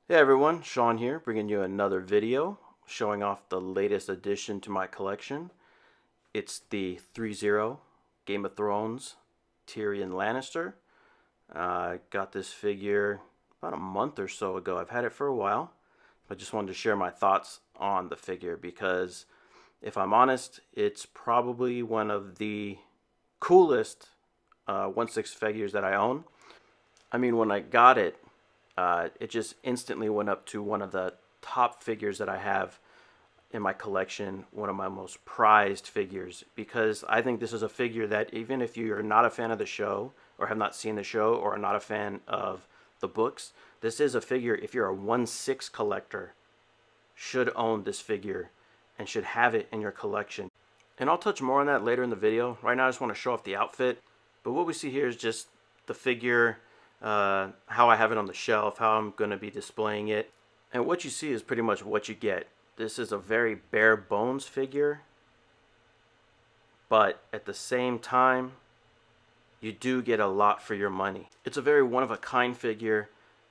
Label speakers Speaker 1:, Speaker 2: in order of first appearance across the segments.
Speaker 1: Hey everyone, Sean here, bringing you another video showing off the latest addition to my collection. It's the ThreeZero Game of Thrones Tyrion Lannister. I got this figure about a month or so ago. I've had it for a while. I just wanted to share my thoughts on the figure because, if I'm honest, it's probably one of the coolest 1/6 figures that I own. I mean, when I got it, it just instantly went up to one of the top figures that I have in my collection, one of my most prized figures, because I think this is a figure that even if you're not a fan of the show or have not seen the show or are not a fan of the books, this is a figure, if you're a 1/6 collector, should own this figure and should have it in your collection. And I'll touch more on that later in the video. Right now I just want to show off the outfit. But what we see here is just the figure, how I have it on the shelf, how I'm going to be displaying it. And what you see is pretty much what you get. This is a very bare bones figure, but at the same time, you do get a lot for your money. It's a very one-of-a-kind figure.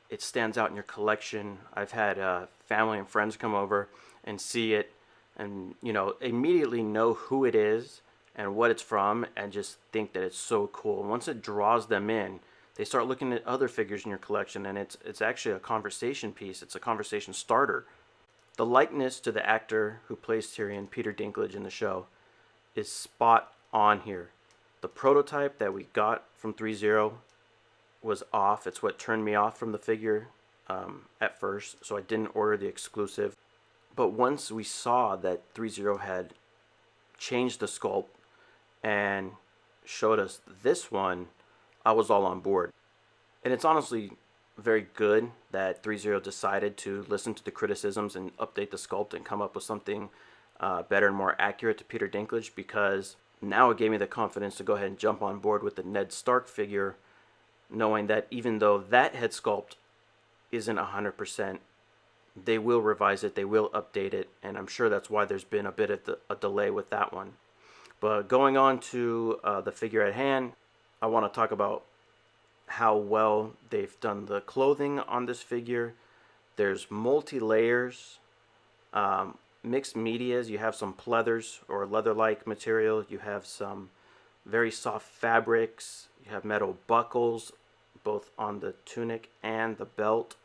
Speaker 1: It stands out in your collection. I've had family and friends come over and see it and, immediately know who it is and what it's from and just think that it's so cool. Once it draws them in, they start looking at other figures in your collection, and it's actually a conversation piece. It's a conversation starter. The likeness to the actor who plays Tyrion, Peter Dinklage, in the show, is spot on here. The prototype that we got from ThreeZero was off. It's what turned me off from the figure at first, so I didn't order the exclusive. But once we saw that ThreeZero had changed the sculpt and showed us this one, I was all on board. And it's honestly very good that ThreeZero decided to listen to the criticisms and update the sculpt and come up with something better and more accurate to Peter Dinklage, because now it gave me the confidence to go ahead and jump on board with the Ned Stark figure, knowing that even though that head sculpt isn't 100%, they will revise it, they will update it, and I'm sure that's why there's been a bit of a delay with that one. But going on to the figure at hand, I want to talk about how well they've done the clothing on this figure. There's multi-layers, mixed medias. You have some pleathers or leather-like material. You have some very soft fabrics. You have metal buckles, both on the tunic and the belt.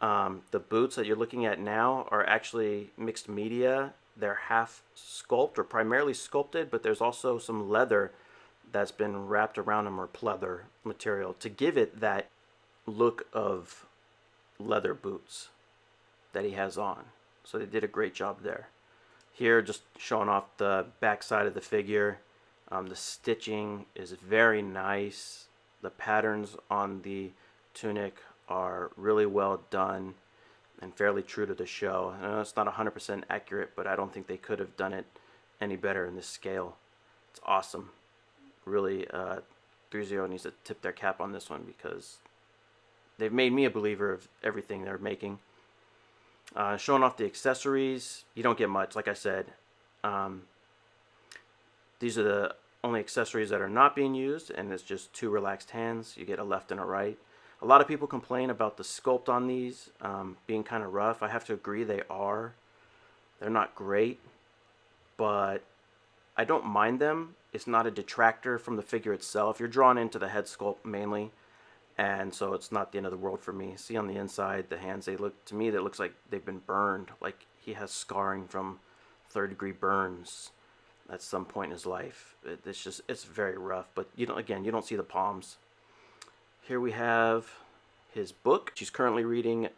Speaker 1: The boots that you're looking at now are actually mixed media. They're half sculpted or primarily sculpted, but there's also some leather that's been wrapped around them, or pleather material, to give it that look of leather boots that he has on. So they did a great job there. Here, just showing off the back side of the figure. The stitching is very nice. The patterns on the tunic are really well done and fairly true to the show. I know it's not 100% accurate, but I don't think they could have done it any better in this scale. It's awesome. Really, ThreeZero needs to tip their cap on this one, because they've made me a believer of everything they're making. Showing off the accessories, you don't get much, like I said. These are the only accessories that are not being used, and it's just two relaxed hands. You get a left and a right. A lot of people complain about the sculpt on these being kind of rough. I have to agree, they are. They're not great, but I don't mind them. It's not a detractor from the figure itself. You're drawn into the head sculpt mainly, and so it's not the end of the world for me. See, on the inside, the hands, they look, to me, that looks like they've been burned. Like he has scarring from third-degree burns at some point in his life. It's very rough. But again, you don't see the palms. Here we have his book. She's currently reading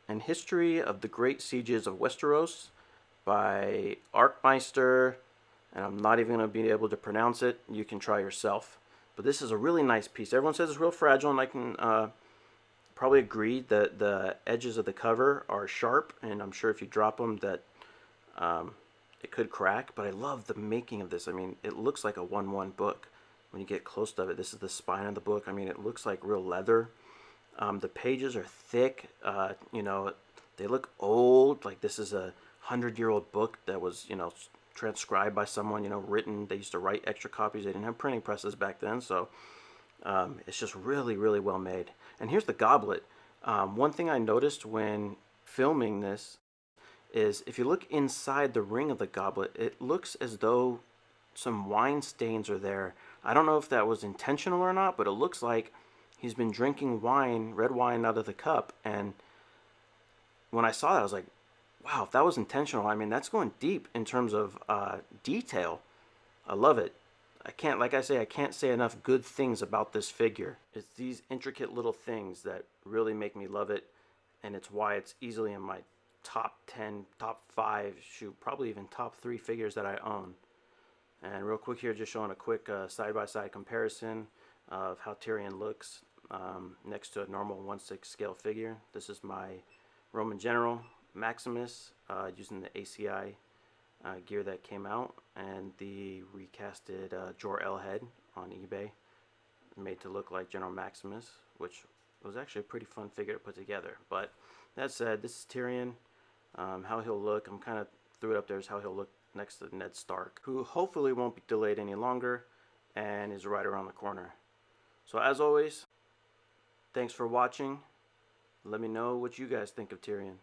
Speaker 1: An History of the Great Sieges of Westeros by Arkmeister, and I'm not even going to be able to pronounce it. You can try yourself. But this is a really nice piece. Everyone says it's real fragile, and I can probably agree that the edges of the cover are sharp, and I'm sure if you drop them that it could crack. But I love the making of this. I mean, it looks like a 1/1 book when you get close to it. This is the spine of the book. I mean, it looks like real leather. The pages are thick. They look old. Like this is a 100-year-old book that was, transcribed by someone, written. They used to write extra copies. They didn't have printing presses back then, so it's just really, really well made. And here's the goblet. One thing I noticed when filming this is if you look inside the ring of the goblet, it looks as though some wine stains are there. I don't know if that was intentional or not, but it looks like he's been drinking wine, red wine, out of the cup. And when I saw that, I was like, wow, if that was intentional, I mean, that's going deep in terms of detail. I love it. I can't, like I say, I can't say enough good things about this figure. It's these intricate little things that really make me love it, and it's why it's easily in my top 10, top 5, shoot, probably even top 3 figures that I own. And real quick here, just showing a quick side-by-side comparison of how Tyrion looks next to a normal 1/6 scale figure. This is my Roman General Maximus using the ACI gear that came out, and the recasted Jor-El head on eBay, made to look like General Maximus, which was actually a pretty fun figure to put together. But that said, this is Tyrion. How he'll look, I'm kind of threw it up there as how he'll look next to Ned Stark, who hopefully won't be delayed any longer and is right around the corner. So as always, thanks for watching. Let me know what you guys think of Tyrion.